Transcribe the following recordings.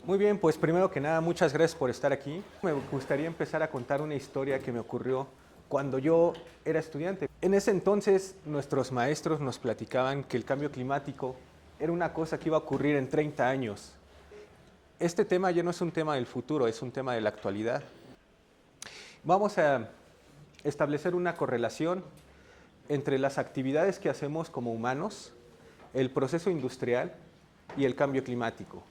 Muy bien, pues primero que nada, muchas gracias por estar aquí. Me gustaría empezar a contar una historia que me ocurrió cuando yo era estudiante. En ese entonces, nuestros maestros nos platicaban que el cambio climático era una cosa que iba a ocurrir en 30 años. Este tema ya no es un tema del futuro, es un tema de la actualidad. Vamos a establecer una correlación entre las actividades que hacemos como humanos, el proceso industrial y el cambio climático.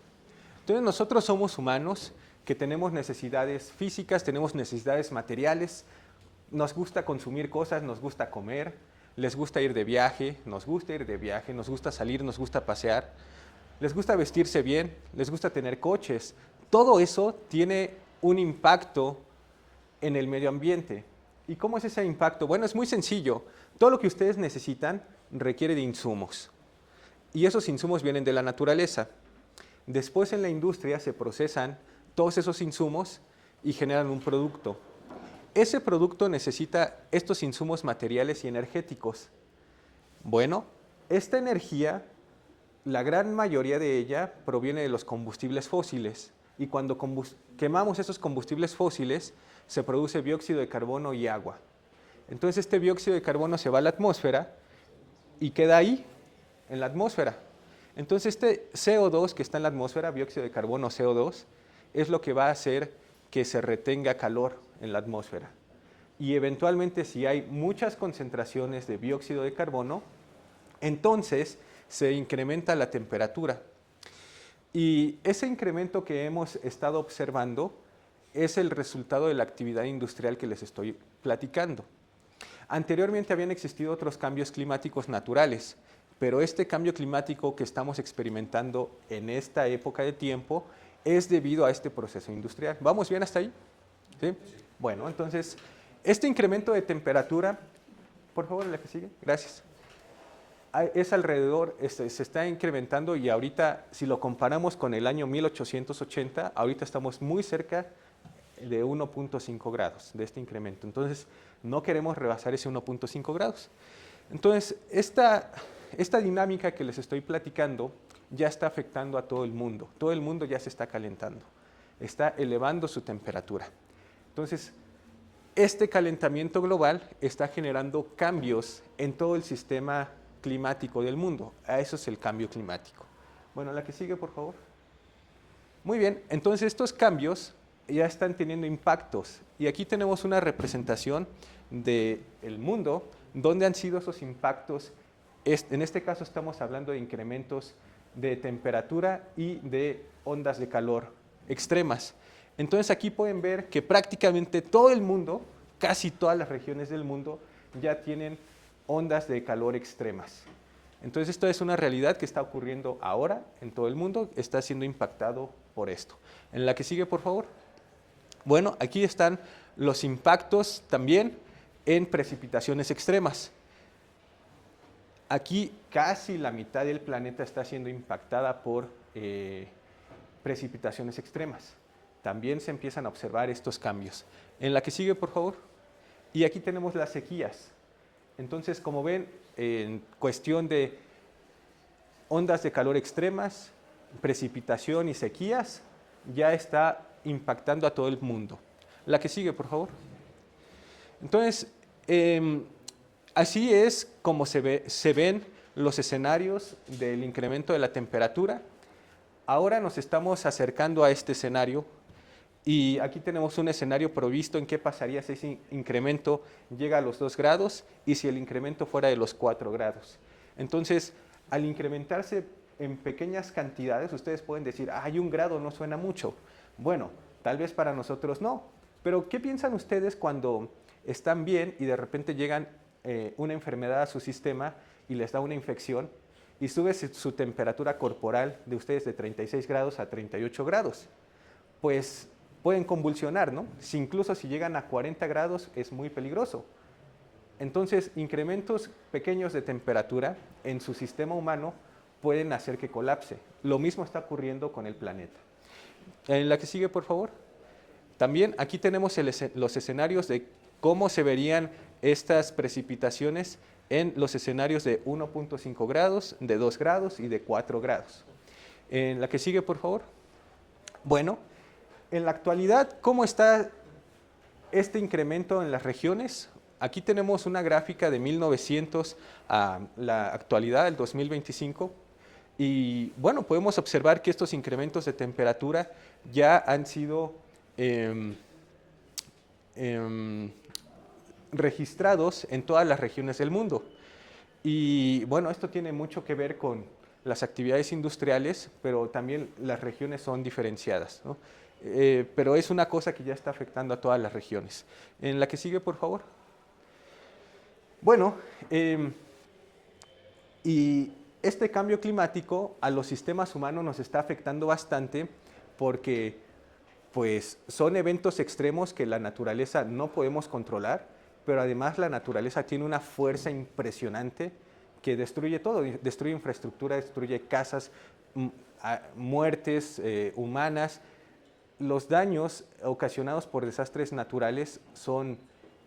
Entonces nosotros somos humanos que tenemos necesidades físicas, tenemos necesidades materiales, nos gusta consumir cosas, nos gusta comer, les gusta ir de viaje, nos gusta ir de viaje, nos gusta salir, nos gusta pasear, les gusta vestirse bien, les gusta tener coches. Todo eso tiene un impacto en el medio ambiente. ¿Y cómo es ese impacto? Bueno, es muy sencillo. Todo lo que ustedes necesitan requiere de insumos. Y esos insumos vienen de la naturaleza. Después en la industria se procesan todos esos insumos y generan un producto. Ese producto necesita estos insumos materiales y energéticos. Bueno, esta energía, la gran mayoría de ella proviene de los combustibles fósiles. Y cuando quemamos esos combustibles fósiles, se produce dióxido de carbono y agua. Entonces este dióxido de carbono se va a la atmósfera y queda ahí, en la atmósfera. Entonces este CO2 que está en la atmósfera, dióxido de carbono CO2, es lo que va a hacer que se retenga calor en la atmósfera. Y eventualmente si hay muchas concentraciones de dióxido de carbono, entonces se incrementa la temperatura. Y ese incremento que hemos estado observando es el resultado de la actividad industrial que les estoy platicando. Anteriormente habían existido otros cambios climáticos naturales, pero este cambio climático que estamos experimentando en esta época de tiempo es debido a este proceso industrial. ¿Vamos bien hasta ahí? ¿Sí? Bueno, entonces, este incremento de temperatura, por favor, la que sigue, gracias. Es alrededor, se está incrementando y ahorita, si lo comparamos con el año 1880, ahorita estamos muy cerca de 1.5 grados de este incremento. Entonces, no queremos rebasar ese 1.5 grados. Entonces, esta dinámica que les estoy platicando ya está afectando a todo el mundo. Todo el mundo ya se está calentando, está elevando su temperatura. Entonces, este calentamiento global está generando cambios en todo el sistema climático del mundo. A eso es el cambio climático. Bueno, la que sigue, por favor. Muy bien, entonces estos cambios ya están teniendo impactos. Y aquí tenemos una representación del mundo donde han sido esos impactos. En este caso estamos hablando de incrementos de temperatura y de ondas de calor extremas. Entonces aquí pueden ver que prácticamente todo el mundo, casi todas las regiones del mundo, ya tienen ondas de calor extremas. Entonces esto es una realidad que está ocurriendo ahora en todo el mundo, está siendo impactado por esto. En la que sigue, por favor. Bueno, aquí están los impactos también en precipitaciones extremas. Aquí casi la mitad del planeta está siendo impactada por precipitaciones extremas. También se empiezan a observar estos cambios. En la que sigue, por favor. Y aquí tenemos las sequías. Entonces, como ven, en cuestión de ondas de calor extremas, precipitación y sequías, ya está impactando a todo el mundo. La que sigue, por favor. Entonces, así es como se ven los escenarios del incremento de la temperatura. Ahora nos estamos acercando a este escenario y aquí tenemos un escenario provisto en qué pasaría si ese incremento llega a los 2 grados y si el incremento fuera de los 4 grados. Entonces, al incrementarse en pequeñas cantidades, ustedes pueden decir, hay 1 grado, no suena mucho. Bueno, tal vez para nosotros no. Pero, ¿qué piensan ustedes cuando están bien y de repente llegan una enfermedad a su sistema y les da una infección y sube su temperatura corporal de ustedes de 36 grados a 38 grados? Pues pueden convulsionar, ¿no? Incluso si llegan a 40 grados es muy peligroso. Entonces, incrementos pequeños de temperatura en su sistema humano pueden hacer que colapse. Lo mismo está ocurriendo con el planeta. En la que sigue, por favor. También aquí tenemos los escenarios de cómo se verían estas precipitaciones en los escenarios de 1.5 grados, de 2 grados y de 4 grados. En la que sigue, por favor. Bueno, en la actualidad, ¿cómo está este incremento en las regiones? Aquí tenemos una gráfica de 1900 a la actualidad, el 2025, y bueno, podemos observar que estos incrementos de temperatura ya han sido registrados en todas las regiones del mundo. Y bueno, esto tiene mucho que ver con las actividades industriales, pero también las regiones son diferenciadas, ¿no? Pero es una cosa que ya está afectando a todas las regiones. En la que sigue, por favor. Bueno, y este cambio climático a los sistemas humanos nos está afectando bastante porque pues, son eventos extremos que la naturaleza no podemos controlar, pero además la naturaleza tiene una fuerza impresionante que destruye todo, destruye infraestructura, destruye casas, muertes humanas. Los daños ocasionados por desastres naturales son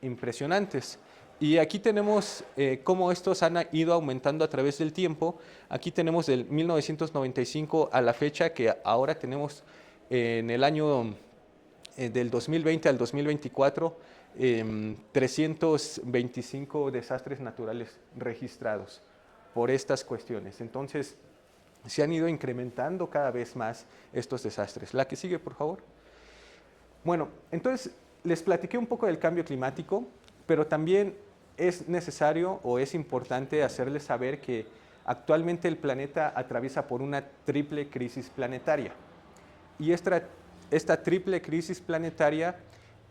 impresionantes. Y aquí tenemos cómo estos han ido aumentando a través del tiempo. Aquí tenemos del 1995 a la fecha, que ahora tenemos en el año del 2020 al 2024, 325 desastres naturales registrados por estas cuestiones. Entonces, se han ido incrementando cada vez más estos desastres. La que sigue, por favor. Bueno, entonces les platiqué un poco del cambio climático, pero también es necesario o es importante hacerles saber que actualmente el planeta atraviesa por una triple crisis planetaria. Y esta triple crisis planetaria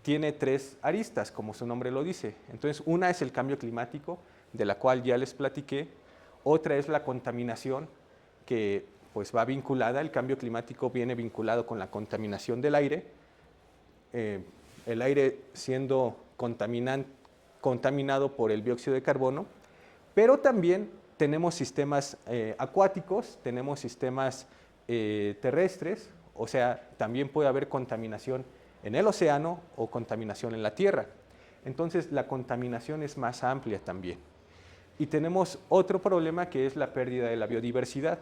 tiene tres aristas, como su nombre lo dice. Entonces, una es el cambio climático, de la cual ya les platiqué. Otra es la contaminación, que pues va vinculada, el cambio climático viene vinculado con la contaminación del aire, el aire siendo contaminado por el dióxido de carbono, pero también tenemos sistemas acuáticos, tenemos sistemas terrestres, o sea, también puede haber contaminación en el océano o contaminación en la tierra. Entonces, la contaminación es más amplia también. Y tenemos otro problema que es la pérdida de la biodiversidad.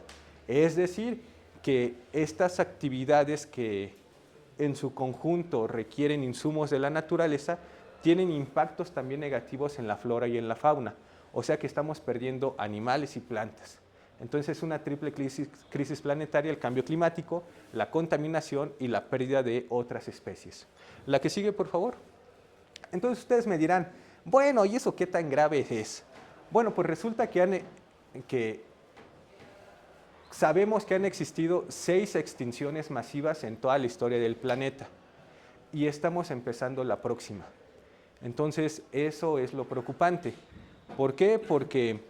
Es decir, que estas actividades que en su conjunto requieren insumos de la naturaleza tienen impactos también negativos en la flora y en la fauna. O sea que estamos perdiendo animales y plantas. Entonces es una triple crisis planetaria, el cambio climático, la contaminación y la pérdida de otras especies. La que sigue, por favor. Entonces ustedes me dirán, bueno, ¿y eso qué tan grave es? Bueno, pues resulta que sabemos que han existido 6 extinciones masivas en toda la historia del planeta y estamos empezando la próxima. Entonces, eso es lo preocupante. ¿Por qué? Porque,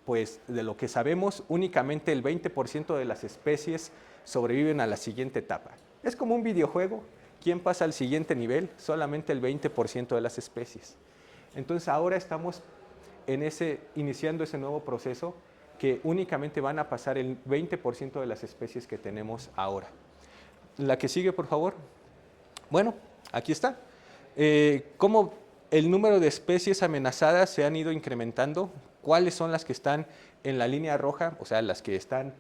pues, de lo que sabemos, únicamente el 20% de las especies sobreviven a la siguiente etapa. Es como un videojuego. ¿Quién pasa al siguiente nivel? Solamente el 20% de las especies. Entonces, ahora estamos iniciando ese nuevo proceso que únicamente van a pasar el 20% de las especies que tenemos ahora. La que sigue, por favor. Bueno, aquí está. Cómo el número de especies amenazadas se han ido incrementando, cuáles son las que están en la línea roja, o sea, las que están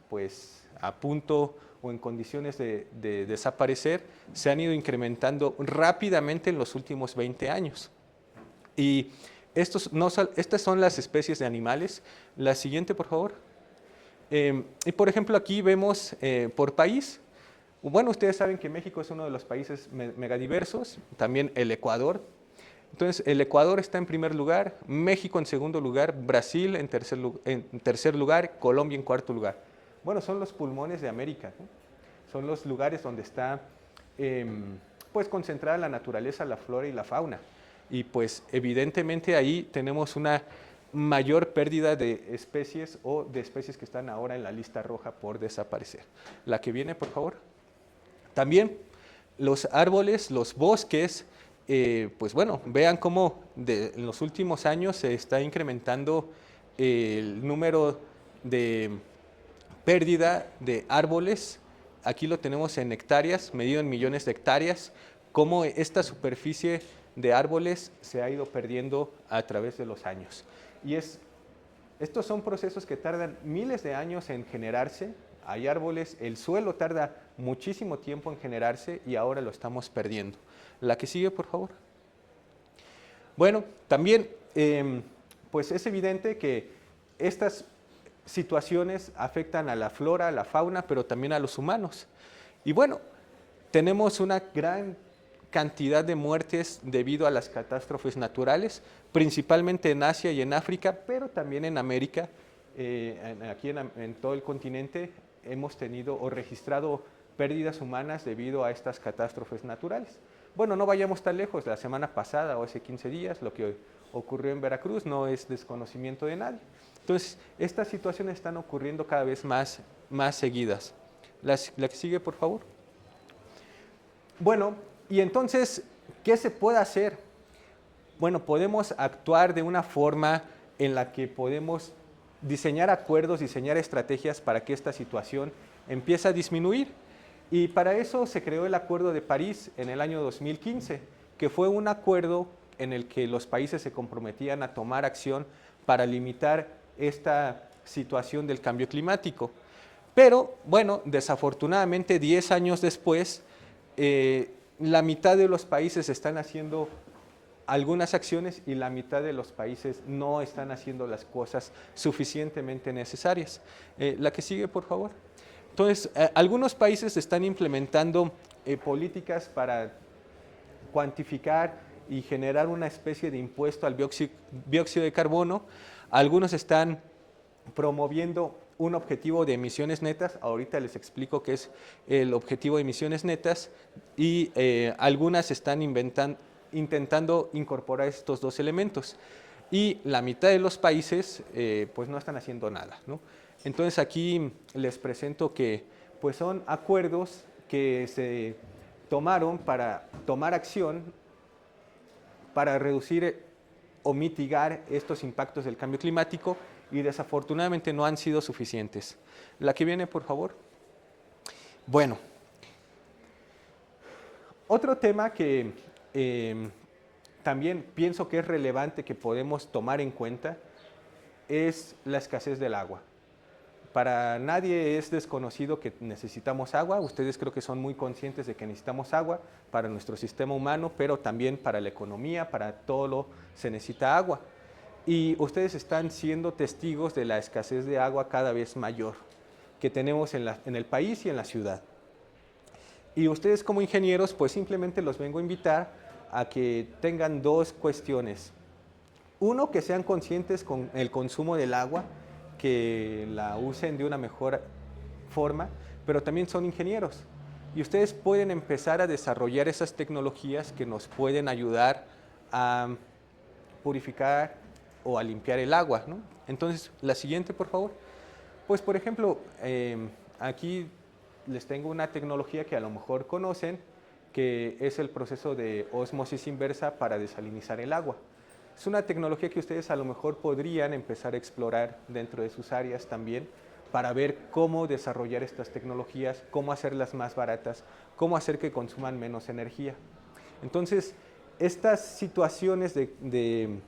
pues a punto o en condiciones de desaparecer, se han ido incrementando rápidamente en los últimos 20 años. Y estas son las especies de animales. La siguiente, por favor. Y por ejemplo, aquí vemos por país. Bueno, ustedes saben que México es uno de los países megadiversos, también el Ecuador. Entonces, el Ecuador está en primer lugar, México en segundo lugar, Brasil en tercer lugar, Colombia en cuarto lugar. Bueno, son los pulmones de América, ¿no? Son los lugares donde está pues concentrada la naturaleza, la flora y la fauna. Y pues evidentemente ahí tenemos una mayor pérdida de especies o de especies que están ahora en la lista roja por desaparecer. La que viene, por favor. También los árboles, los bosques, pues bueno, vean cómo en los últimos años se está incrementando el número de pérdida de árboles. Aquí lo tenemos en hectáreas, medido en millones de hectáreas, cómo esta superficie de árboles se ha ido perdiendo a través de los años. Y estos son procesos que tardan miles de años en generarse hay árboles, el suelo tarda muchísimo tiempo en generarse y ahora lo estamos perdiendo. La que sigue, por favor. Bueno, también pues es evidente que estas situaciones afectan a la flora, a la fauna, pero también a los humanos. Y bueno, tenemos una gran cantidad de muertes debido a las catástrofes naturales, principalmente en Asia y en África, pero también en América. Aquí en todo el continente hemos tenido o registrado pérdidas humanas debido a estas catástrofes naturales. Bueno, no vayamos tan lejos, la semana pasada o hace 15 días, lo que ocurrió en Veracruz no es desconocimiento de nadie. Entonces, estas situaciones están ocurriendo cada vez más seguidas. La que sigue, por favor. Bueno, y entonces, ¿qué se puede hacer? Bueno, podemos actuar de una forma en la que podemos diseñar acuerdos, diseñar estrategias para que esta situación empiece a disminuir. Y para eso se creó el Acuerdo de París en el año 2015, que fue un acuerdo en el que los países se comprometían a tomar acción para limitar esta situación del cambio climático. Pero, bueno, desafortunadamente 10 años después, la mitad de los países están haciendo algunas acciones y la mitad de los países no están haciendo las cosas suficientemente necesarias. La que sigue, por favor. Entonces, algunos países están implementando políticas para cuantificar y generar una especie de impuesto al dióxido de carbono. Algunos están promoviendo un objetivo de emisiones netas. Ahorita les explico qué es el objetivo de emisiones netas y algunas están intentando incorporar estos dos elementos. Y la mitad de los países pues no están haciendo nada, ¿no? Entonces aquí les presento que pues son acuerdos que se tomaron para tomar acción para reducir o mitigar estos impactos del cambio climático y desafortunadamente no han sido suficientes. La que viene, por favor. Bueno, otro tema que también pienso que es relevante que podemos tomar en cuenta es la escasez del agua. Para nadie es desconocido que necesitamos agua. Ustedes creo que son muy conscientes de que necesitamos agua para nuestro sistema humano, pero también para la economía, para todo se necesita agua. Y ustedes están siendo testigos de la escasez de agua cada vez mayor que tenemos en el país y en la ciudad. Y ustedes como ingenieros, pues simplemente los vengo a invitar a que tengan dos cuestiones. Uno, que sean conscientes con el consumo del agua, que la usen de una mejor forma, pero también son ingenieros. Y ustedes pueden empezar a desarrollar esas tecnologías que nos pueden ayudar a purificar o a limpiar el agua, ¿no? Entonces, la siguiente, por favor. Pues, por ejemplo, aquí les tengo una tecnología que a lo mejor conocen, que es el proceso de ósmosis inversa para desalinizar el agua. Es una tecnología que ustedes a lo mejor podrían empezar a explorar dentro de sus áreas también para ver cómo desarrollar estas tecnologías, cómo hacerlas más baratas, cómo hacer que consuman menos energía. Entonces, estas situaciones de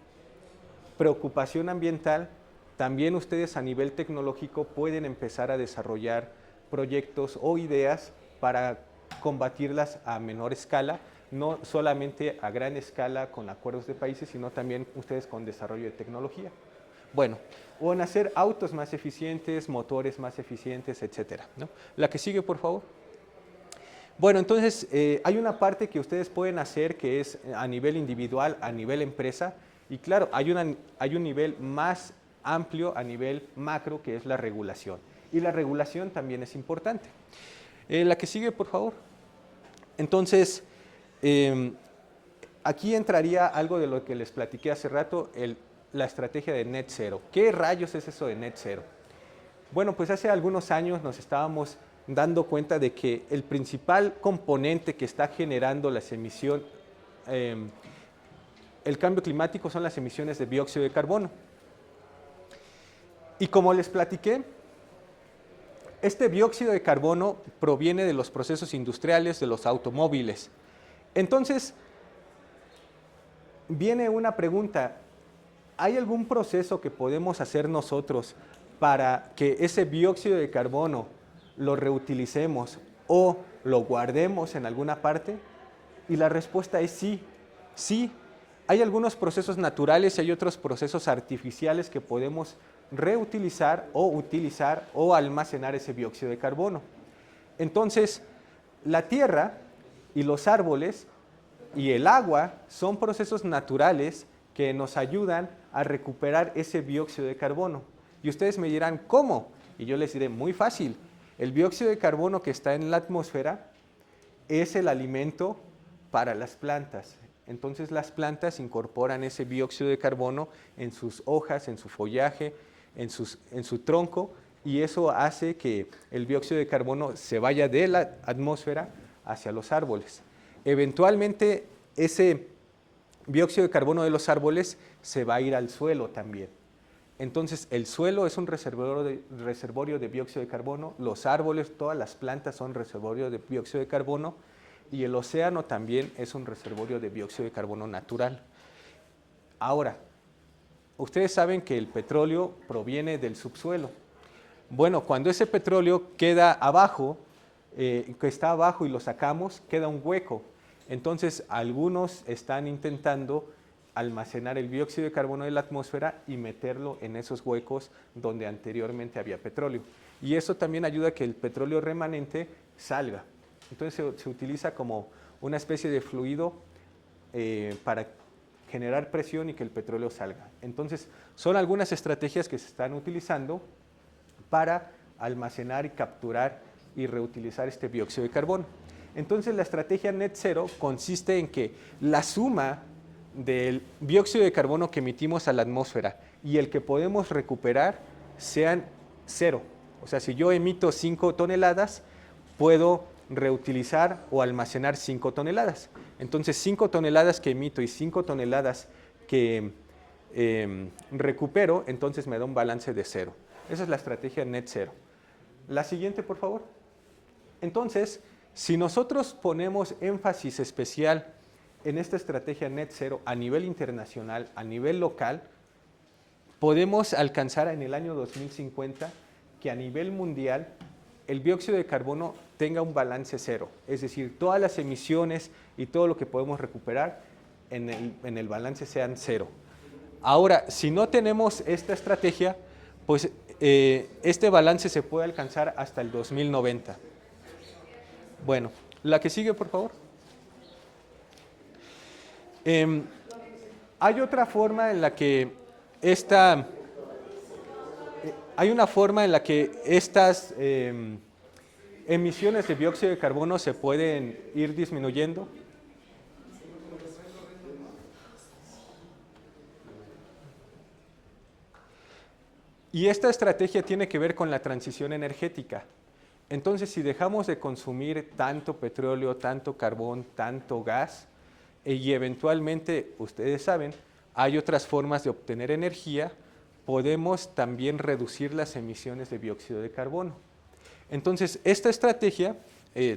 preocupación ambiental, también ustedes a nivel tecnológico pueden empezar a desarrollar proyectos o ideas para combatirlas a menor escala, no solamente a gran escala con acuerdos de países, sino también ustedes con desarrollo de tecnología. Bueno, o en hacer autos más eficientes, motores más eficientes, etcétera, ¿no? La que sigue, por favor. Bueno, entonces hay una parte que ustedes pueden hacer que es a nivel individual, a nivel empresa, y claro, hay un nivel más amplio a nivel macro que es la regulación. Y la regulación también es importante. La que sigue, por favor. Entonces, aquí entraría algo de lo que les platiqué hace rato, la estrategia de Net Zero. ¿Qué rayos es eso de Net Zero? Bueno, pues hace algunos años nos estábamos dando cuenta de que el principal componente que está generando las emisiones, el cambio climático son las emisiones de dióxido de carbono. Y como les platiqué, este dióxido de carbono proviene de los procesos industriales, de los automóviles. Entonces, viene una pregunta, ¿hay algún proceso que podemos hacer nosotros para que ese dióxido de carbono lo reutilicemos o lo guardemos en alguna parte? Y la respuesta es sí, sí. Hay algunos procesos naturales y hay otros procesos artificiales que podemos reutilizar o almacenar ese dióxido de carbono. Entonces, la tierra y los árboles y el agua son procesos naturales que nos ayudan a recuperar ese dióxido de carbono. Y ustedes me dirán, ¿cómo? Y yo les diré, muy fácil. El dióxido de carbono que está en la atmósfera es el alimento para las plantas. Entonces las plantas incorporan ese dióxido de carbono en sus hojas, en su follaje, en su tronco, y eso hace que el dióxido de carbono se vaya de la atmósfera hacia los árboles. Eventualmente ese dióxido de carbono de los árboles se va a ir al suelo también. Entonces el suelo es un reservorio de dióxido de carbono, los árboles, todas las plantas son reservorios de dióxido de carbono, y el océano también es un reservorio de dióxido de carbono natural. Ahora, ustedes saben que el petróleo proviene del subsuelo. Bueno, cuando ese petróleo queda abajo, que está abajo y lo sacamos, queda un hueco. Entonces, algunos están intentando almacenar el dióxido de carbono de la atmósfera y meterlo en esos huecos donde anteriormente había petróleo. Y eso también ayuda a que el petróleo remanente salga. Entonces se utiliza como una especie de fluido para generar presión y que el petróleo salga. Entonces son algunas estrategias que se están utilizando para almacenar y capturar y reutilizar este dióxido de carbono. Entonces la estrategia Net Zero consiste en que la suma del dióxido de carbono que emitimos a la atmósfera y el que podemos recuperar sean 0. O sea, si yo emito 5 toneladas, puedo reutilizar o almacenar 5 toneladas. Entonces 5 toneladas que emito y 5 toneladas que recupero, entonces me da un balance de 0. Esa es la estrategia Net Zero. La siguiente, por favor. Entonces, si nosotros ponemos énfasis especial en esta estrategia Net Zero a nivel internacional, a nivel local, podemos alcanzar en el año 2050 que a nivel mundial el dióxido de carbono tenga un balance 0, es decir, todas las emisiones y todo lo que podemos recuperar en el balance sean 0. Ahora, si no tenemos esta estrategia, pues este balance se puede alcanzar hasta el 2090. Bueno, la que sigue, por favor. Hay otra forma en la que estas emisiones de dióxido de carbono se pueden ir disminuyendo. Y esta estrategia tiene que ver con la transición energética. Entonces, si dejamos de consumir tanto petróleo, tanto carbón, tanto gas, y eventualmente, ustedes saben, hay otras formas de obtener energía, podemos también reducir las emisiones de dióxido de carbono. Entonces, esta estrategia,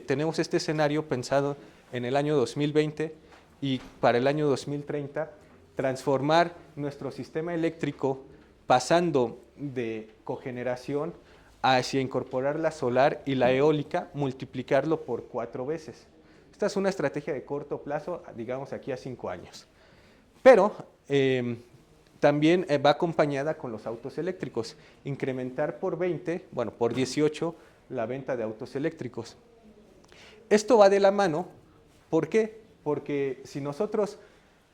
tenemos este escenario pensado en el año 2020 y para el año 2030, transformar nuestro sistema eléctrico pasando de cogeneración hacia incorporar la solar y la eólica, multiplicarlo por 4 veces. Esta es una estrategia de corto plazo, digamos aquí a 5 años. Pero también va acompañada con los autos eléctricos. Incrementar por 18 la venta de autos eléctricos. Esto va de la mano, ¿por qué? Porque si nosotros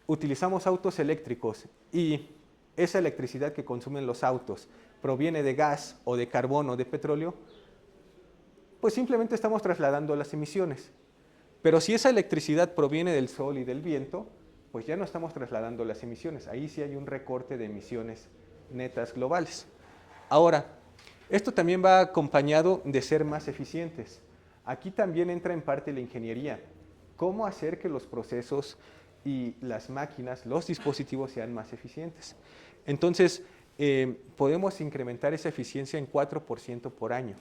utilizamos autos eléctricos y esa electricidad que consumen los autos proviene de gas o de carbón o de petróleo, pues simplemente estamos trasladando las emisiones. Pero si esa electricidad proviene del sol y del viento, pues ya no estamos trasladando las emisiones. Ahí sí hay un recorte de emisiones netas globales. Ahora, esto también va acompañado de ser más eficientes. Aquí también entra en parte la ingeniería. ¿Cómo hacer que los procesos y las máquinas, los dispositivos sean más eficientes? Entonces, podemos incrementar esa eficiencia en 4% por año.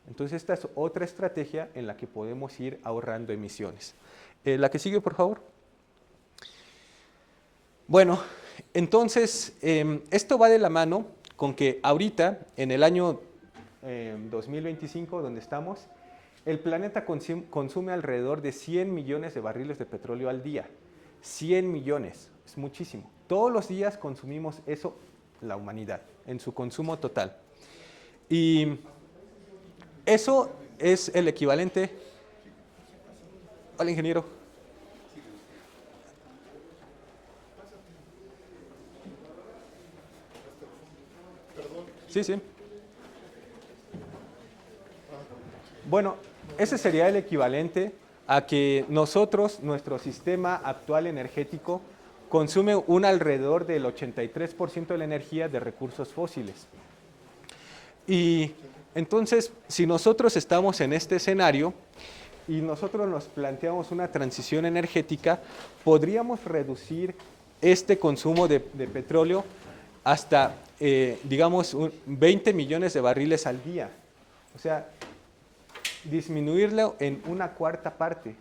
Entonces, esta es otra estrategia en la que podemos ir ahorrando emisiones. La que sigue, por favor. Bueno, entonces, esto va de la mano con que ahorita, en el año 2025, donde estamos, el planeta consume alrededor de 100 millones de barriles de petróleo al día. 100 millones, es muchísimo. Todos los días consumimos eso, la humanidad, en su consumo total. Y eso es el equivalente. Hola, ingeniero. Sí, sí. Bueno, ese sería el equivalente a que nosotros, nuestro sistema actual energético, consume un alrededor del 83% de la energía de recursos fósiles. Y entonces, si nosotros estamos en este escenario y nosotros nos planteamos una transición energética, podríamos reducir este consumo de petróleo hasta, digamos, 20 millones de barriles al día. O sea, disminuirlo en una cuarta parte.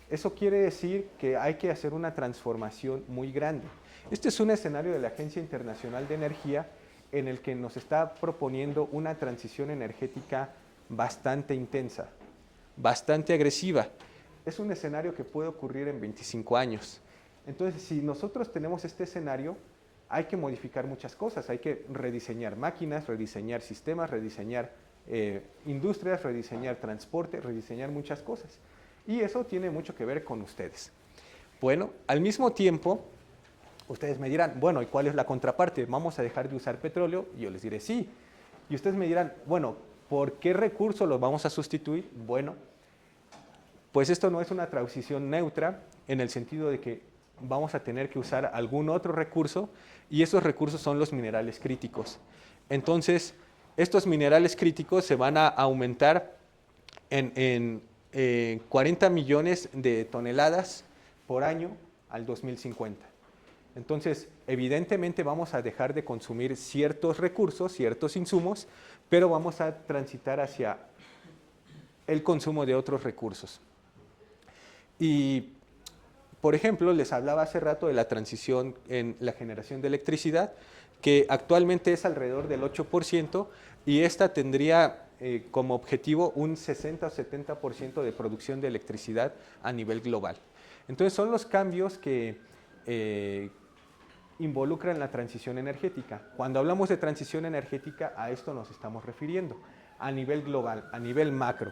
Eso quiere decir que hay que hacer una transformación muy grande. Este es un escenario de la Agencia Internacional de Energía en el que nos está proponiendo una transición energética bastante intensa, bastante agresiva. Es un escenario que puede ocurrir en 25 años. Entonces, si nosotros tenemos este escenario, hay que modificar muchas cosas. Hay que rediseñar máquinas, rediseñar sistemas, rediseñar industrias, rediseñar transporte, rediseñar muchas cosas. Y eso tiene mucho que ver con ustedes. Bueno, al mismo tiempo, ustedes me dirán, bueno, ¿y cuál es la contraparte? ¿Vamos a dejar de usar petróleo? Y yo les diré sí. Y ustedes me dirán, bueno, ¿por qué recurso los vamos a sustituir? Bueno, pues esto no es una transición neutra en el sentido de que vamos a tener que usar algún otro recurso y esos recursos son los minerales críticos. Entonces, estos minerales críticos se van a aumentar en 40 millones de toneladas por año al 2050. Entonces, evidentemente vamos a dejar de consumir ciertos recursos, ciertos insumos, pero vamos a transitar hacia el consumo de otros recursos. Y, por ejemplo, les hablaba hace rato de la transición en la generación de electricidad, que actualmente es alrededor del 8%, y esta tendría como objetivo un 60 o 70% de producción de electricidad a nivel global. Entonces, son los cambios que involucran la transición energética. Cuando hablamos de transición energética, a esto nos estamos refiriendo, a nivel global, a nivel macro.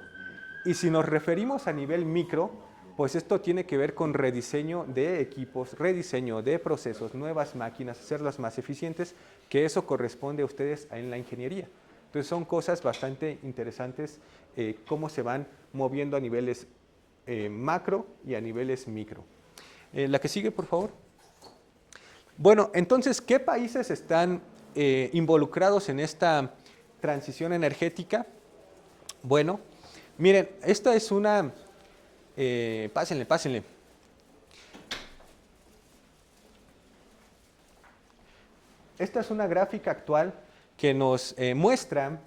Y si nos referimos a nivel micro, pues esto tiene que ver con rediseño de equipos, rediseño de procesos, nuevas máquinas, hacerlas más eficientes, que eso corresponde a ustedes en la ingeniería. Entonces son cosas bastante interesantes cómo se van moviendo a niveles macro y a niveles micro. La que sigue, por favor. Bueno, entonces, ¿qué países están involucrados en esta transición energética? Bueno, miren, esta es una... pásenle, pásenle. Esta es una gráfica actual que nos muestra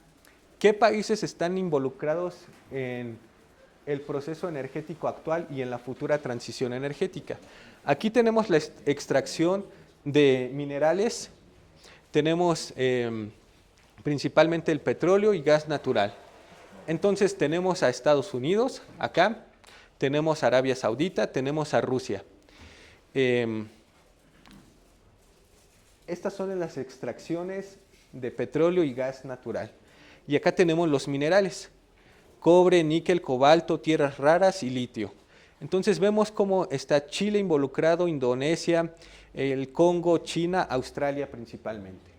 qué países están involucrados en el proceso energético actual y en la futura transición energética. Aquí tenemos la extracción de minerales, tenemos principalmente el petróleo y gas natural. Entonces tenemos a Estados Unidos, acá, tenemos a Arabia Saudita, tenemos a Rusia. Estas son las extracciones de petróleo y gas natural. Y acá tenemos los minerales, cobre, níquel, cobalto, tierras raras y litio. Entonces vemos cómo está Chile involucrado, Indonesia, el Congo, China, Australia principalmente.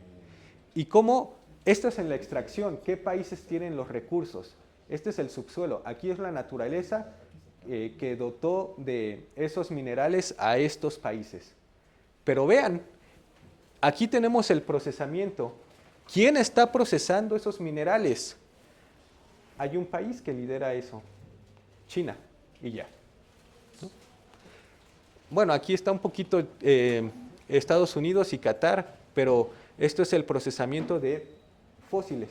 Y cómo esto es en la extracción, qué países tienen los recursos. Este es el subsuelo, aquí es la naturaleza que dotó de esos minerales a estos países. Pero vean, aquí tenemos el procesamiento. ¿Quién está procesando esos minerales? Hay un país que lidera eso, China, y ya. ¿No? Bueno, aquí está un poquito Estados Unidos y Qatar, pero esto es el procesamiento de fósiles.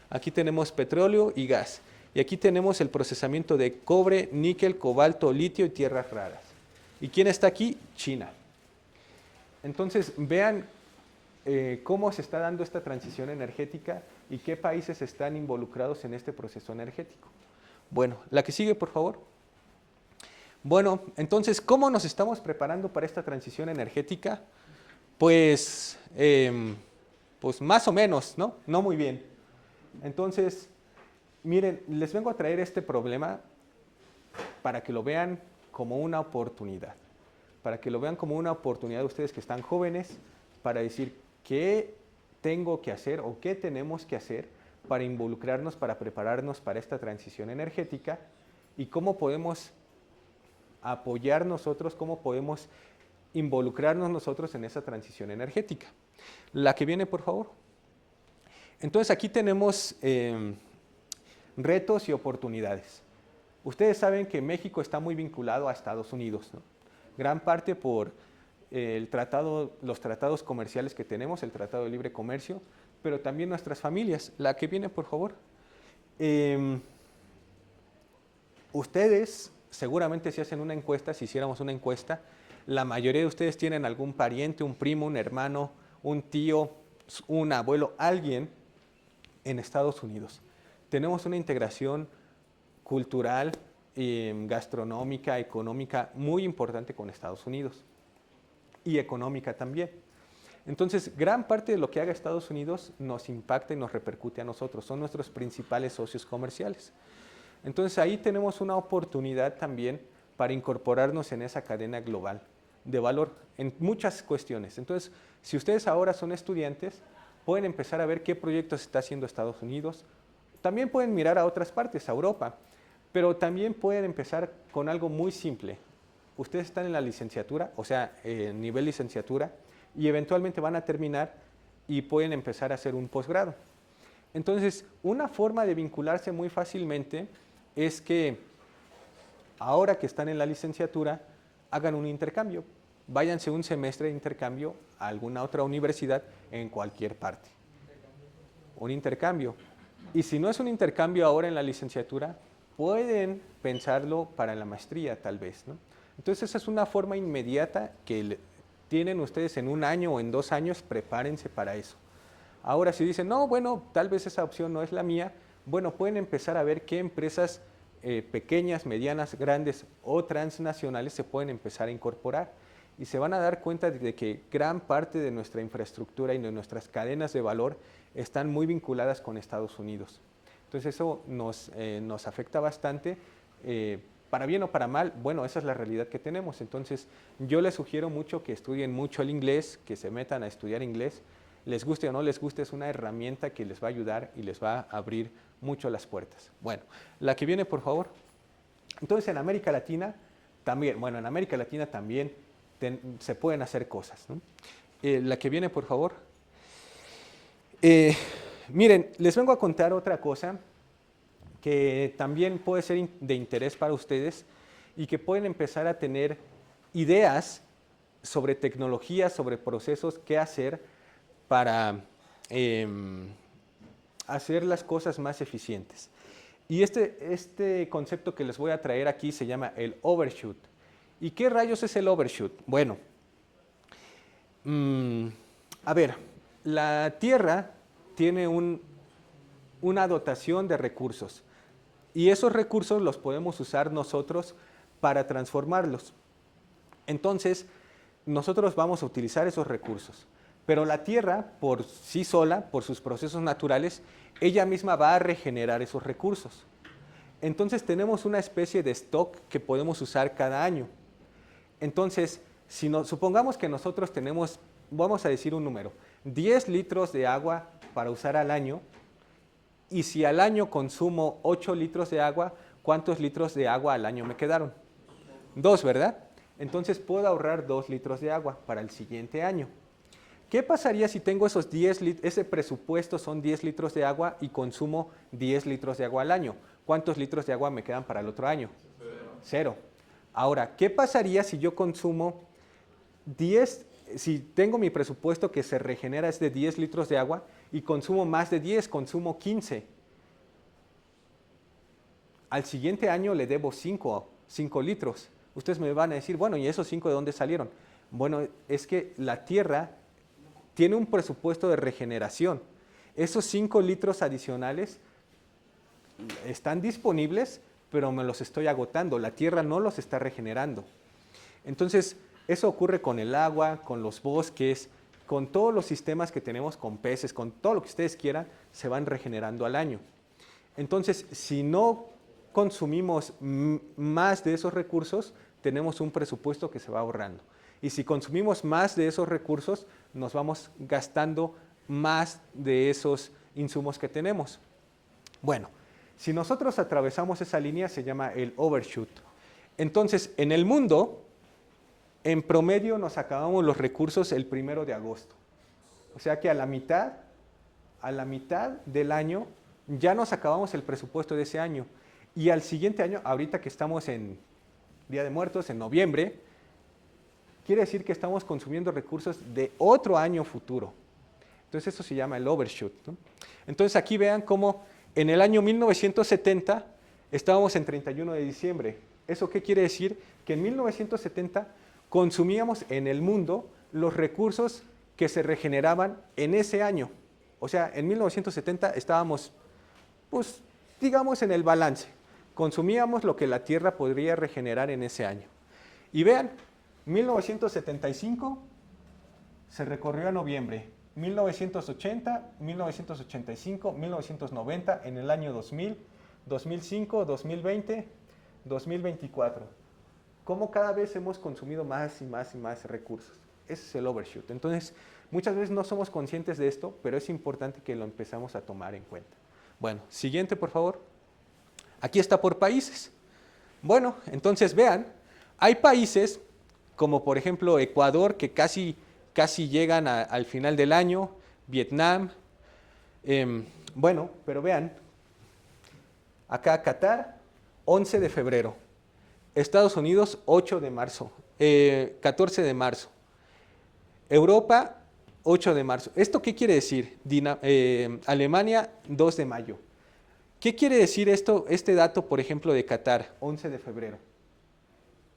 Aquí tenemos petróleo y gas. Y aquí tenemos el procesamiento de cobre, níquel, cobalto, litio y tierras raras. ¿Y quién está aquí? China. Entonces, vean cómo se está dando esta transición energética y qué países están involucrados en este proceso energético. Bueno, la que sigue, por favor. Bueno, entonces, ¿cómo nos estamos preparando para esta transición energética? Pues, pues más o menos, ¿no? No muy bien. Entonces, miren, les vengo a traer este problema para que lo vean como una oportunidad. Para que lo vean como una oportunidad de ustedes que están jóvenes, para decir qué tengo que hacer o qué tenemos que hacer para involucrarnos, para prepararnos para esta transición energética y cómo podemos apoyar nosotros, cómo podemos involucrarnos nosotros en esa transición energética. La que viene, por favor. Entonces, aquí tenemos retos y oportunidades. Ustedes saben que México está muy vinculado a Estados Unidos, ¿no? Gran parte por los tratados comerciales que tenemos, el Tratado de Libre Comercio, pero también nuestras familias. La que viene, por favor. Ustedes, seguramente si hacen una encuesta, si hiciéramos una encuesta, la mayoría de ustedes tienen algún pariente, un primo, un hermano, un tío, un abuelo, alguien en Estados Unidos. Tenemos una integración cultural, gastronómica, económica muy importante con Estados Unidos y económica también. Entonces, gran parte de lo que haga Estados Unidos nos impacta y nos repercute a nosotros. Son nuestros principales socios comerciales. Entonces, ahí tenemos una oportunidad también para incorporarnos en esa cadena global de valor en muchas cuestiones. Entonces, si ustedes ahora son estudiantes, pueden empezar a ver qué proyectos está haciendo Estados Unidos. También pueden mirar a otras partes, a Europa, pero también pueden empezar con algo muy simple. Ustedes están en la licenciatura, o sea, nivel licenciatura, y eventualmente van a terminar y pueden empezar a hacer un posgrado. Entonces, una forma de vincularse muy fácilmente es que ahora que están en la licenciatura, hagan un intercambio. Váyanse un semestre de intercambio a alguna otra universidad en cualquier parte. Un intercambio. Y si no es un intercambio ahora en la licenciatura, pueden pensarlo para la maestría tal vez, ¿no? Entonces esa es una forma inmediata que tienen ustedes en un año o en 2 años, prepárense para eso. Ahora si dicen, no, bueno, tal vez esa opción no es la mía, bueno, pueden empezar a ver qué empresas pequeñas, medianas, grandes o transnacionales se pueden empezar a incorporar y se van a dar cuenta de que gran parte de nuestra infraestructura y de nuestras cadenas de valor están muy vinculadas con Estados Unidos. Entonces eso nos afecta bastante, para bien o para mal, bueno, esa es la realidad que tenemos. Entonces yo les sugiero mucho que estudien mucho el inglés, que se metan a estudiar inglés, les guste o no les guste, es una herramienta que les va a ayudar y les va a abrir mucho las puertas. Bueno, la que viene, por favor. Entonces en América Latina también, bueno, en América Latina también se pueden hacer cosas, ¿no? La que viene, por favor. Miren, les vengo a contar otra cosa que también puede ser de interés para ustedes y que pueden empezar a tener ideas sobre tecnologías, sobre procesos, qué hacer para hacer las cosas más eficientes. Y este concepto que les voy a traer aquí se llama el overshoot. ¿Y qué rayos es el overshoot? Bueno, a ver, la Tierra tiene una dotación de recursos y esos recursos los podemos usar nosotros para transformarlos. Entonces, nosotros vamos a utilizar esos recursos, pero la Tierra por sí sola, por sus procesos naturales, ella misma va a regenerar esos recursos. Entonces tenemos una especie de stock que podemos usar cada año. Entonces, supongamos que nosotros tenemos, vamos a decir un número, 10 litros de agua para usar al año, y si al año consumo 8 litros de agua, ¿cuántos litros de agua al año me quedaron? 2, ¿verdad? Entonces puedo ahorrar 2 litros de agua para el siguiente año. ¿Qué pasaría si tengo esos 10 litros, ese presupuesto son 10 litros de agua y consumo 10 litros de agua al año? ¿Cuántos litros de agua me quedan para el otro año? 0. Ahora, ¿qué pasaría si yo consumo 10, si tengo mi presupuesto que se regenera es de 10 litros de agua y consumo más de 10, consumo 15? Al siguiente año le debo 5 litros. Ustedes me van a decir, bueno, ¿y esos 5 de dónde salieron? Bueno, es que la Tierra tiene un presupuesto de regeneración. Esos 5 litros adicionales están disponibles, pero me los estoy agotando. La tierra no los está regenerando. Entonces, eso ocurre con el agua, con los bosques, con todos los sistemas que tenemos, con peces, con todo lo que ustedes quieran, se van regenerando al año. Entonces, si no consumimos más de esos recursos, tenemos un presupuesto que se va ahorrando. Y si consumimos más de esos recursos, nos vamos gastando más de esos insumos que tenemos. Bueno, si nosotros atravesamos esa línea, se llama el overshoot. Entonces, en el mundo, en promedio nos acabamos los recursos el 1 de agosto. O sea que a la mitad del año ya nos acabamos el presupuesto de ese año. Y al siguiente año, ahorita que estamos en Día de Muertos, en noviembre, quiere decir que estamos consumiendo recursos de otro año futuro. Entonces eso se llama el overshoot, ¿no? Entonces aquí vean cómo en el año 1970 estábamos en 31 de diciembre. ¿Eso qué quiere decir? Que en 1970 consumíamos en el mundo los recursos que se regeneraban en ese año. O sea, en 1970 estábamos, pues, digamos, en el balance. Consumíamos lo que la Tierra podría regenerar en ese año. Y vean, 1975 se recorrió a noviembre, 1980, 1985, 1990, en el año 2000, 2005, 2020, 2024. ¿Cómo cada vez hemos consumido más y más y más recursos? Ese es el overshoot. Entonces, muchas veces no somos conscientes de esto, pero es importante que lo empezamos a tomar en cuenta. Bueno, siguiente, por favor. Aquí está por países. Bueno, entonces vean, hay países como por ejemplo Ecuador, que casi llegan al final del año, Vietnam. Bueno, pero vean, acá Qatar, 11 de febrero. Estados Unidos, 8 de marzo, 14 de marzo. Europa, 8 de marzo. ¿Esto qué quiere decir? Alemania, 2 de mayo. ¿Qué quiere decir este dato, por ejemplo, de Qatar, 11 de febrero?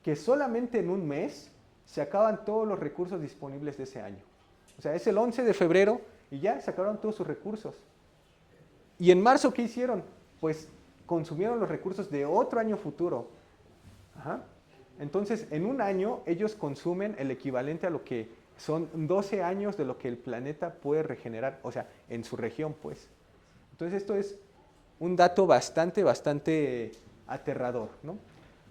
Que solamente en un mes se acaban todos los recursos disponibles de ese año. O sea, es el 11 de febrero y ya se acabaron todos sus recursos. ¿Y en marzo qué hicieron? Pues consumieron los recursos de otro año futuro. Ajá. Entonces, en un año ellos consumen el equivalente a lo que son 12 años de lo que el planeta puede regenerar, o sea, en su región, pues. Entonces, esto es un dato bastante aterrador, ¿no?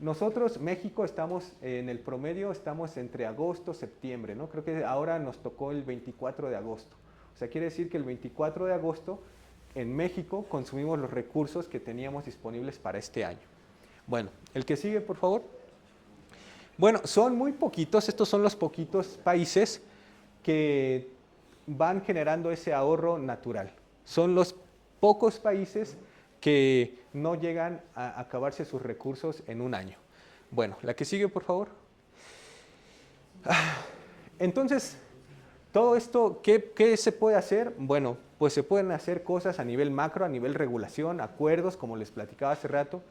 Nosotros, México, estamos en el promedio, estamos entre agosto y septiembre, ¿no? Creo que ahora nos tocó el 24 de agosto. O sea, quiere decir que el 24 de agosto en México consumimos los recursos que teníamos disponibles para este año. Bueno, el que sigue, por favor. Bueno, son muy poquitos, estos son los poquitos países que van generando ese ahorro natural. Son los pocos países que no llegan a acabarse sus recursos en un año. Bueno, la que sigue, por favor. Entonces, todo esto, ¿qué se puede hacer? Bueno, pues se pueden hacer cosas a nivel macro, a nivel regulación, acuerdos, como les platicaba hace rato,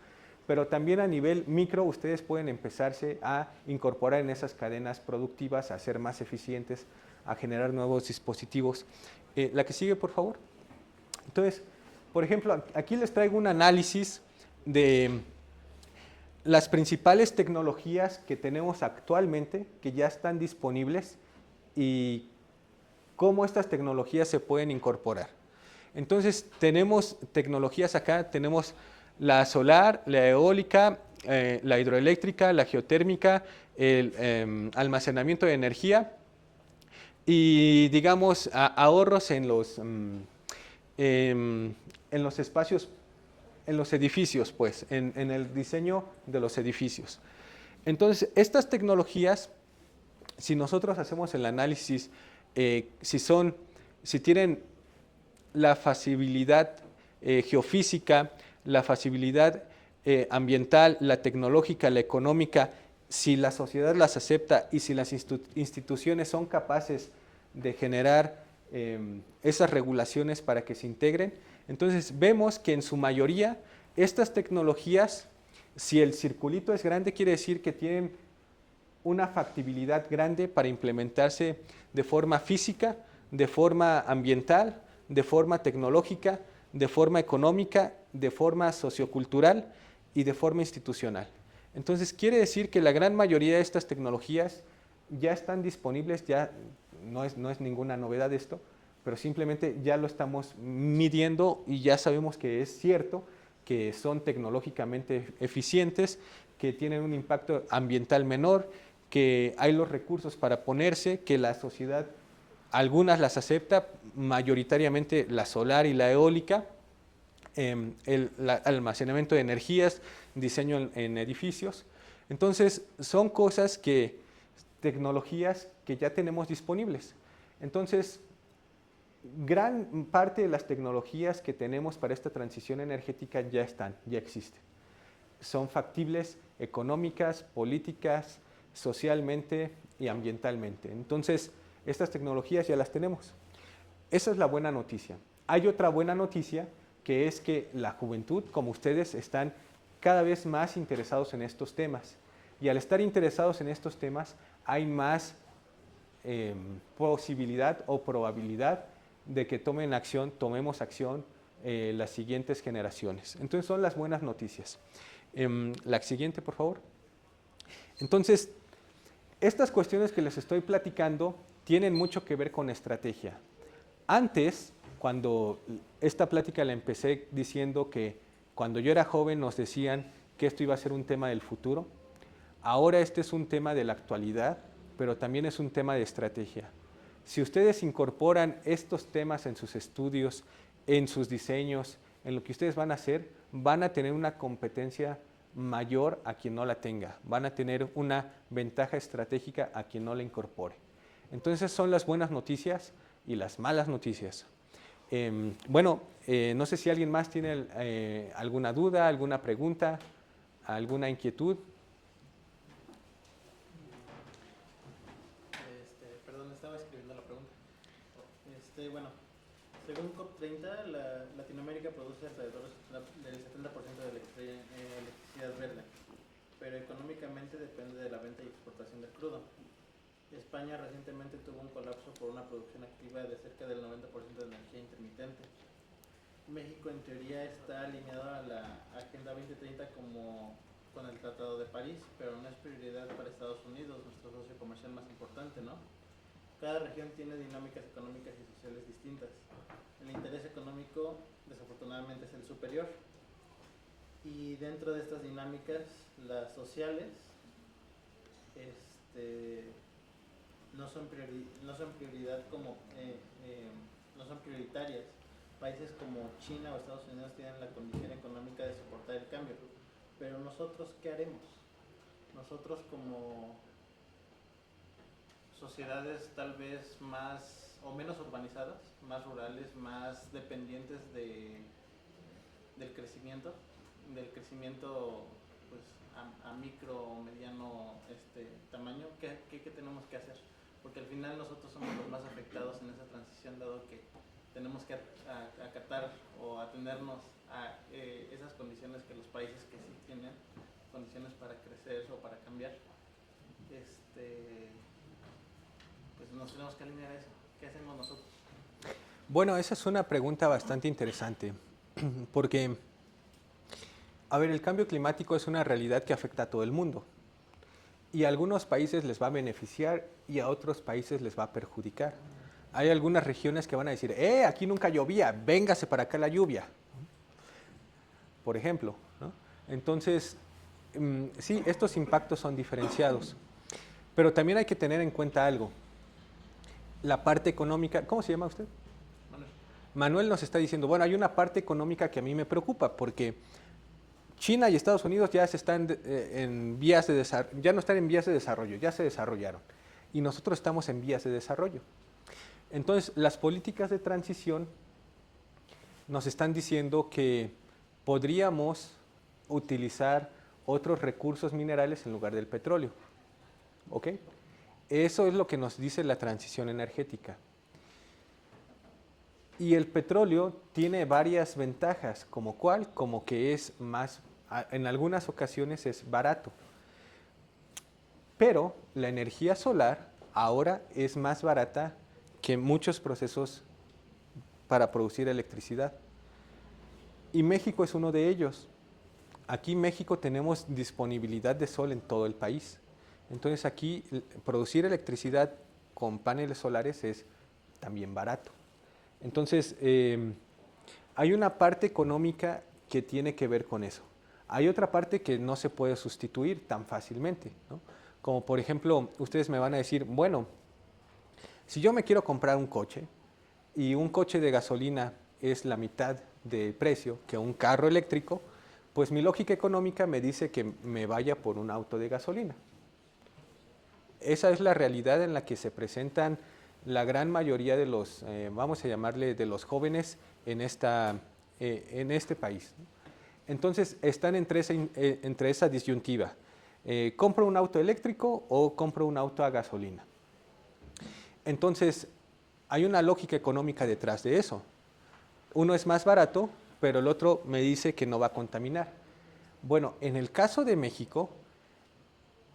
pero también a nivel micro ustedes pueden empezarse a incorporar en esas cadenas productivas, a ser más eficientes, a generar nuevos dispositivos. La que sigue, por favor. Entonces, por ejemplo, aquí les traigo un análisis de las principales tecnologías que tenemos actualmente, que ya están disponibles, y cómo estas tecnologías se pueden incorporar. Entonces, tenemos tecnologías acá, tenemos la solar, la eólica, la hidroeléctrica, la geotérmica, el almacenamiento de energía y, digamos, ahorros en los espacios, en los edificios, pues, en el diseño de los edificios. Entonces, estas tecnologías, si nosotros hacemos el análisis, si tienen la facilidad geofísica, la facilidad ambiental, la tecnológica, la económica, si la sociedad las acepta y si las instituciones son capaces de generar esas regulaciones para que se integren, entonces vemos que en su mayoría estas tecnologías, si el circulito es grande, quiere decir que tienen una factibilidad grande para implementarse de forma física, de forma ambiental, de forma tecnológica, de forma económica, de forma sociocultural y de forma institucional. Entonces, quiere decir que la gran mayoría de estas tecnologías ya están disponibles, ya no es ninguna novedad esto, pero simplemente ya lo estamos midiendo y ya sabemos que es cierto, que son tecnológicamente eficientes, que tienen un impacto ambiental menor, que hay los recursos para ponerse, que la sociedad, algunas las acepta, mayoritariamente la solar y la eólica, el almacenamiento de energías, diseño en edificios. Entonces, son cosas que, tecnologías que ya tenemos disponibles. Entonces, gran parte de las tecnologías que tenemos para esta transición energética ya están, ya existen. Son factibles económicas, políticas, socialmente y ambientalmente. Entonces, estas tecnologías ya las tenemos. Esa es la buena noticia. Hay otra buena noticia, que es que la juventud, como ustedes, están cada vez más interesados en estos temas. Y al estar interesados en estos temas, hay más posibilidad o probabilidad de que tomemos acción las siguientes generaciones. Entonces, son las buenas noticias. La siguiente, por favor. Entonces, estas cuestiones que les estoy platicando tienen mucho que ver con estrategia. Antes, cuando esta plática la empecé diciendo que cuando yo era joven nos decían que esto iba a ser un tema del futuro, ahora este es un tema de la actualidad, pero también es un tema de estrategia. Si ustedes incorporan estos temas en sus estudios, en sus diseños, en lo que ustedes van a hacer, van a tener una competencia mayor a quien no la tenga, van a tener una ventaja estratégica a quien no la incorpore. Entonces, son las buenas noticias y las malas noticias. No sé si alguien más tiene alguna duda, alguna pregunta, alguna inquietud. Perdón, estaba escribiendo la pregunta. Según COP30, Latinoamérica produce alrededor del 70% de electricidad verde, pero económicamente depende de la venta y exportación del crudo. España recientemente tuvo un colapso por una producción activa de cerca del 90% de energía intermitente. México en teoría está alineado a la Agenda 2030 con el Tratado de París, pero no es prioridad para Estados Unidos, nuestro socio comercial más importante, ¿no? Cada región tiene dinámicas económicas y sociales distintas. El interés económico, desafortunadamente, es el superior. Y dentro de estas dinámicas, las sociales, no son prioridad no son prioritarias. Países como China o Estados Unidos tienen la condición económica de soportar el cambio, pero nosotros, ¿qué haremos? Nosotros, como sociedades tal vez más o menos urbanizadas, más rurales, más dependientes del crecimiento pues a micro o mediano tamaño, ¿qué tenemos que hacer? Porque al final nosotros somos los más afectados en esa transición, dado que tenemos que acatar o atenernos a esas condiciones que los países que sí tienen condiciones para crecer o para cambiar, pues nos tenemos que alinear a eso. ¿Qué hacemos nosotros? Bueno, esa es una pregunta bastante interesante, porque, a ver, el cambio climático es una realidad que afecta a todo el mundo. Y a algunos países les va a beneficiar y a otros países les va a perjudicar. Hay algunas regiones que van a decir, aquí nunca llovía, véngase para acá la lluvia, por ejemplo, ¿no? Entonces, sí, estos impactos son diferenciados. Pero también hay que tener en cuenta algo. La parte económica, ¿cómo se llama usted? Manuel nos está diciendo, bueno, hay una parte económica que a mí me preocupa, porque China y Estados Unidos ya están en vías de desarrollo, ya no están en vías de desarrollo, ya se desarrollaron. Y nosotros estamos en vías de desarrollo. Entonces, las políticas de transición nos están diciendo que podríamos utilizar otros recursos minerales en lugar del petróleo. ¿Ok? Eso es lo que nos dice la transición energética. Y el petróleo tiene varias ventajas, como cuál, como que es más, en algunas ocasiones es barato. Pero la energía solar ahora es más barata que muchos procesos para producir electricidad. Y México es uno de ellos. Aquí en México tenemos disponibilidad de sol en todo el país. Entonces aquí producir electricidad con paneles solares es también barato. Entonces hay una parte económica que tiene que ver con eso. Hay otra parte que no se puede sustituir tan fácilmente, ¿no? Como por ejemplo, ustedes me van a decir, bueno, si yo me quiero comprar un coche y un coche de gasolina es la mitad del precio que un carro eléctrico, pues mi lógica económica me dice que me vaya por un auto de gasolina. Esa es la realidad en la que se presentan la gran mayoría de los, vamos a llamarle, de los jóvenes en este país. Entonces están entre esa disyuntiva. ¿Compro un auto eléctrico o compro un auto a gasolina? Entonces hay una lógica económica detrás de eso. Uno es más barato, pero el otro me dice que no va a contaminar. Bueno, en el caso de México,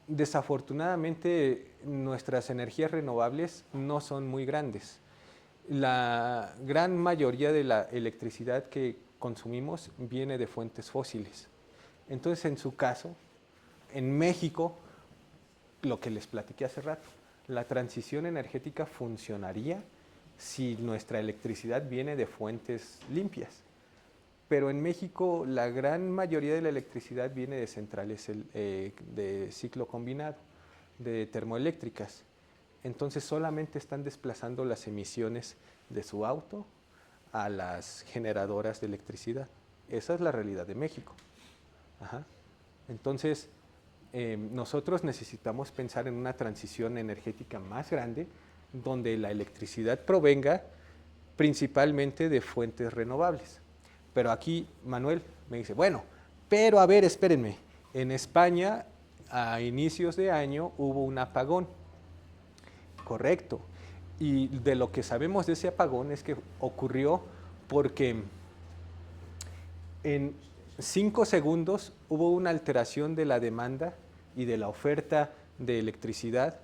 desafortunadamente nuestras energías renovables no son muy grandes. La gran mayoría de la electricidad que consumimos viene de fuentes fósiles. Entonces, en su caso, en México, lo que les platiqué hace rato, la transición energética funcionaría si nuestra electricidad viene de fuentes limpias. Pero en México la gran mayoría de la electricidad viene de centrales de ciclo combinado, de termoeléctricas. Entonces solamente están desplazando las emisiones de su auto a las generadoras de electricidad. Esa es la realidad de México. Ajá. Entonces nosotros necesitamos pensar en una transición energética más grande donde la electricidad provenga principalmente de fuentes renovables. Pero aquí Manuel me dice, bueno, pero a ver, espérenme, en España a inicios de año hubo un apagón, correcto, y de lo que sabemos de ese apagón es que ocurrió porque en 5 segundos hubo una alteración de la demanda y de la oferta de electricidad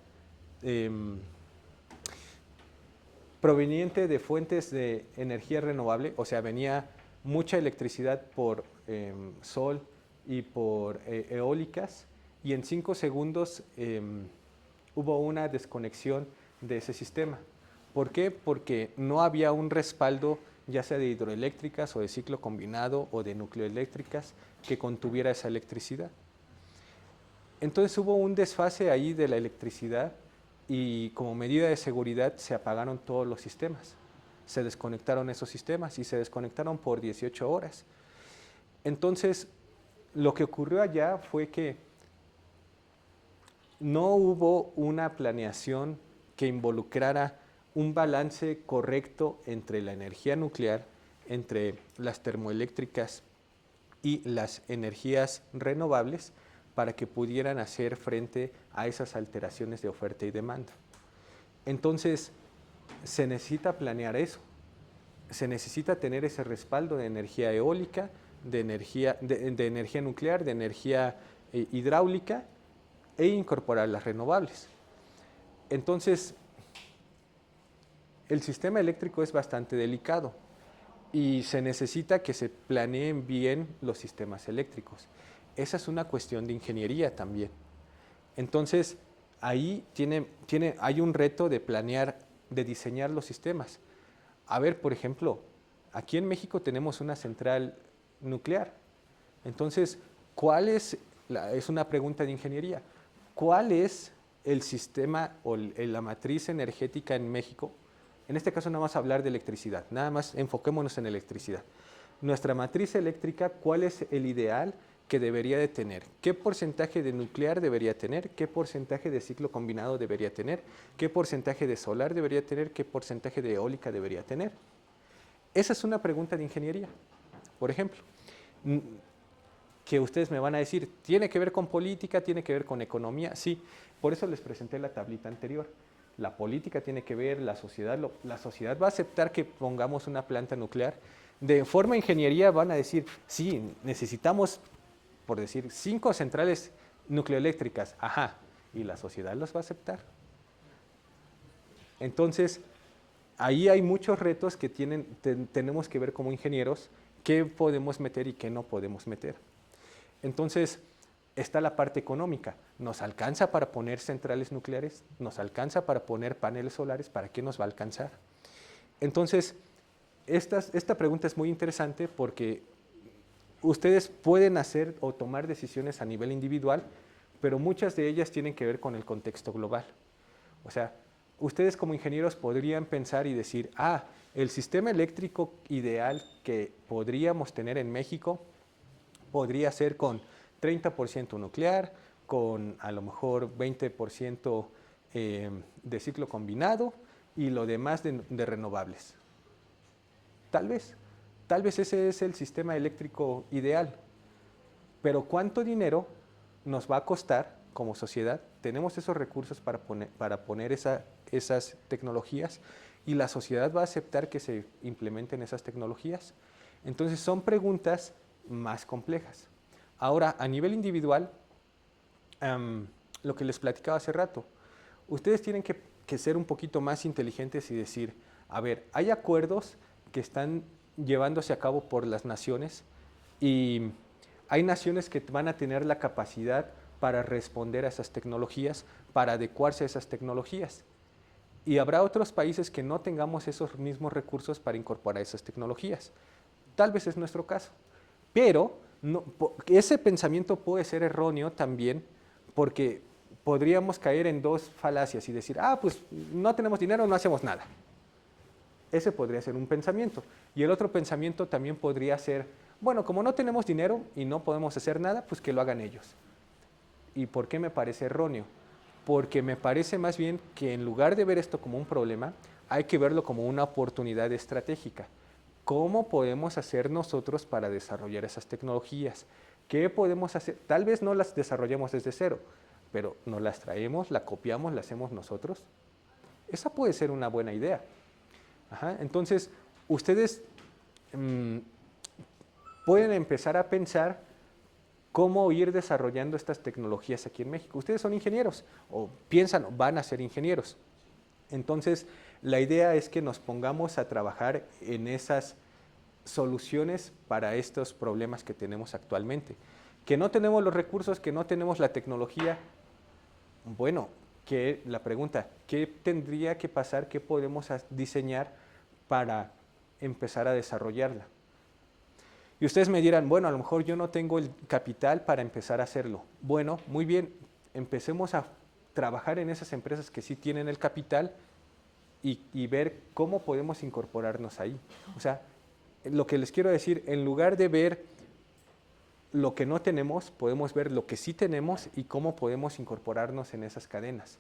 proveniente de fuentes de energía renovable, o sea, venía mucha electricidad por sol y por eólicas, y en 5 segundos hubo una desconexión de ese sistema. ¿Por qué? Porque no había un respaldo, ya sea de hidroeléctricas o de ciclo combinado o de nucleoeléctricas, que contuviera esa electricidad. Entonces hubo un desfase ahí de la electricidad y como medida de seguridad se apagaron todos los sistemas. Se desconectaron esos sistemas y se desconectaron por 18 horas. Entonces, lo que ocurrió allá fue que no hubo una planeación que involucrara un balance correcto entre la energía nuclear, entre las termoeléctricas y las energías renovables para que pudieran hacer frente a esas alteraciones de oferta y demanda. Entonces, se necesita planear eso. Se necesita tener ese respaldo de energía eólica, de energía nuclear, de energía hidráulica e incorporar las renovables. Entonces, el sistema eléctrico es bastante delicado y se necesita que se planeen bien los sistemas eléctricos. Esa es una cuestión de ingeniería también. Entonces, ahí hay un reto de planear, de diseñar los sistemas. A ver, por ejemplo, aquí en México tenemos una central nuclear. Entonces, es una pregunta de ingeniería, ¿cuál es el sistema o la matriz energética en México? En este caso no vamos a hablar de electricidad, nada más enfoquémonos en electricidad. Nuestra matriz eléctrica, ¿cuál es el ideal que debería de tener? ¿Qué porcentaje de nuclear debería tener? ¿Qué porcentaje de ciclo combinado debería tener? ¿Qué porcentaje de solar debería tener? ¿Qué porcentaje de eólica debería tener? Esa es una pregunta de ingeniería, por ejemplo, que ustedes me van a decir, ¿tiene que ver con política? ¿Tiene que ver con economía? Sí, por eso les presenté la tablita anterior. La política tiene que ver, la sociedad va a aceptar que pongamos una planta nuclear. De forma de ingeniería van a decir, sí, necesitamos, por decir, 5 centrales nucleoeléctricas. Ajá, ¿y la sociedad las va a aceptar? Entonces, ahí hay muchos retos que tenemos que ver como ingenieros, qué podemos meter y qué no podemos meter. Entonces, está la parte económica. ¿Nos alcanza para poner centrales nucleares? ¿Nos alcanza para poner paneles solares? ¿Para qué nos va a alcanzar? Entonces, esta pregunta es muy interesante porque ustedes pueden hacer o tomar decisiones a nivel individual, pero muchas de ellas tienen que ver con el contexto global. O sea, ustedes como ingenieros podrían pensar y decir, el sistema eléctrico ideal que podríamos tener en México podría ser con 30% nuclear, con a lo mejor 20% de ciclo combinado y lo demás de renovables. Tal vez ese es el sistema eléctrico ideal, pero ¿cuánto dinero nos va a costar como sociedad? Tenemos esos recursos para poner esas tecnologías y la sociedad va a aceptar que se implementen esas tecnologías. Entonces son preguntas más complejas. Ahora, a nivel individual, lo que les platicaba hace rato, ustedes tienen que ser un poquito más inteligentes y decir, a ver, hay acuerdos que están llevándose a cabo por las naciones y hay naciones que van a tener la capacidad para responder a esas tecnologías, para adecuarse a esas tecnologías. Y habrá otros países que no tengamos esos mismos recursos para incorporar esas tecnologías. Tal vez es nuestro caso. Pero ese pensamiento puede ser erróneo también porque podríamos caer en dos falacias y decir, pues no tenemos dinero, no hacemos nada. Ese podría ser un pensamiento. Y el otro pensamiento también podría ser, bueno, como no tenemos dinero y no podemos hacer nada, pues que lo hagan ellos. ¿Y por qué me parece erróneo? Porque me parece más bien que en lugar de ver esto como un problema, hay que verlo como una oportunidad estratégica. ¿Cómo podemos hacer nosotros para desarrollar esas tecnologías? ¿Qué podemos hacer? Tal vez no las desarrollemos desde cero, pero nos las traemos, la copiamos, la hacemos nosotros. Esa puede ser una buena idea. Entonces, ustedes pueden empezar a pensar cómo ir desarrollando estas tecnologías aquí en México. Ustedes son ingenieros o piensan, van a ser ingenieros. Entonces, la idea es que nos pongamos a trabajar en esas soluciones para estos problemas que tenemos actualmente. Que no tenemos los recursos, que no tenemos la tecnología. Bueno, la pregunta, ¿qué tendría que pasar? ¿Qué podemos diseñar para empezar a desarrollarla? Y ustedes me dirán, bueno, a lo mejor yo no tengo el capital para empezar a hacerlo. Bueno, muy bien, empecemos a trabajar en esas empresas que sí tienen el capital y ver cómo podemos incorporarnos ahí. O sea, lo que les quiero decir, en lugar de ver lo que no tenemos, podemos ver lo que sí tenemos y cómo podemos incorporarnos en esas cadenas.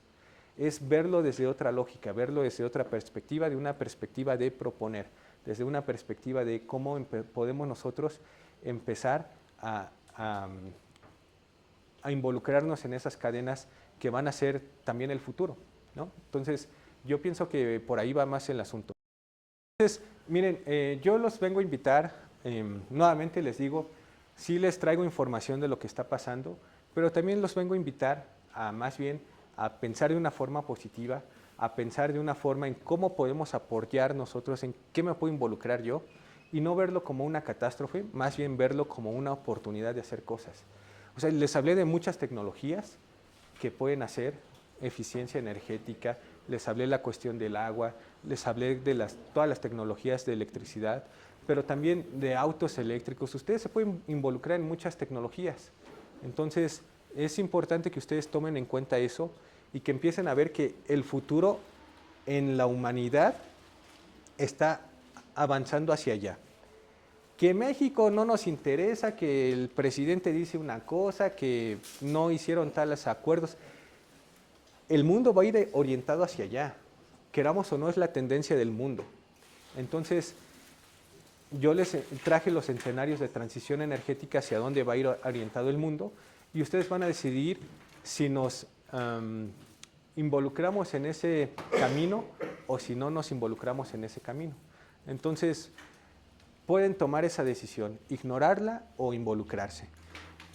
Es verlo desde otra lógica, verlo desde otra perspectiva, de una perspectiva de proponer, desde una perspectiva de cómo podemos nosotros empezar a involucrarnos en esas cadenas que van a ser también el futuro, ¿no? Entonces, yo pienso que por ahí va más el asunto. Entonces, miren, yo los vengo a invitar, nuevamente les digo, sí les traigo información de lo que está pasando, pero también los vengo a invitar a más bien a pensar de una forma positiva, a pensar de una forma en cómo podemos apoyar nosotros, en qué me puedo involucrar yo, y no verlo como una catástrofe, más bien verlo como una oportunidad de hacer cosas. O sea, les hablé de muchas tecnologías que pueden hacer, eficiencia energética, les hablé de la cuestión del agua, les hablé de todas las tecnologías de electricidad, pero también de autos eléctricos. Ustedes se pueden involucrar en muchas tecnologías. Entonces, es importante que ustedes tomen en cuenta eso y que empiecen a ver que el futuro en la humanidad está avanzando hacia allá. Que México no nos interesa, que el presidente dice una cosa, que no hicieron tales acuerdos. El mundo va a ir orientado hacia allá. Queramos o no, es la tendencia del mundo. Entonces, yo les traje los escenarios de transición energética hacia dónde va a ir orientado el mundo y ustedes van a decidir si nos involucramos en ese camino o si no nos involucramos en ese camino. Entonces, pueden tomar esa decisión, ignorarla o involucrarse.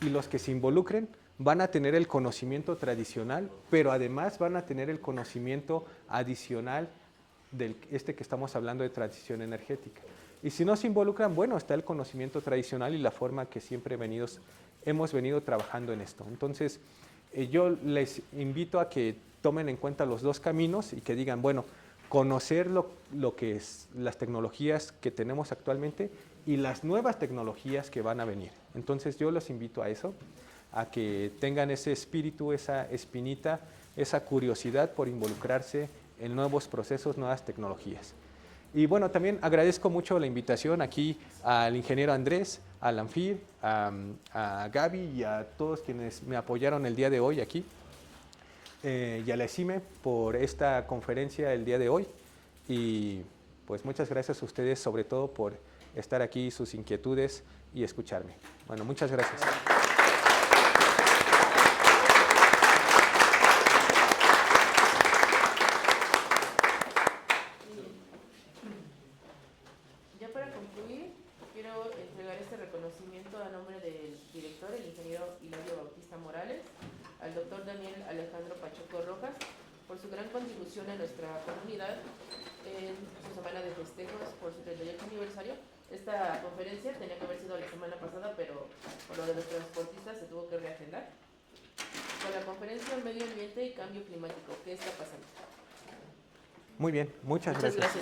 Y los que se involucren van a tener el conocimiento tradicional, pero además van a tener el conocimiento adicional que estamos hablando de transición energética. Y si no se involucran, bueno, está el conocimiento tradicional y la forma que siempre hemos venido trabajando en esto. Entonces, yo les invito a que tomen en cuenta los dos caminos y que digan, bueno, conocer lo que es las tecnologías que tenemos actualmente y las nuevas tecnologías que van a venir. Entonces, yo los invito a eso, a que tengan ese espíritu, esa espinita, esa curiosidad por involucrarse en nuevos procesos, nuevas tecnologías. Y bueno, también agradezco mucho la invitación aquí al ingeniero Andrés, al Anfir, a Gaby y a todos quienes me apoyaron el día de hoy aquí, y a la ESIME por esta conferencia el día de hoy. Y pues muchas gracias a ustedes, sobre todo por estar aquí, sus inquietudes y escucharme. Bueno, muchas gracias. A nombre del director, el ingeniero Hilario Bautista Morales, al doctor Daniel Alejandro Pacheco Rojas, por su gran contribución a nuestra comunidad en su semana de festejos por su 38 aniversario. Esta conferencia tenía que haber sido la semana pasada, pero por lo de los transportistas se tuvo que reagendar. Con la conferencia Medio Ambiente y Cambio Climático, ¿qué está pasando? Muy bien, muchas gracias.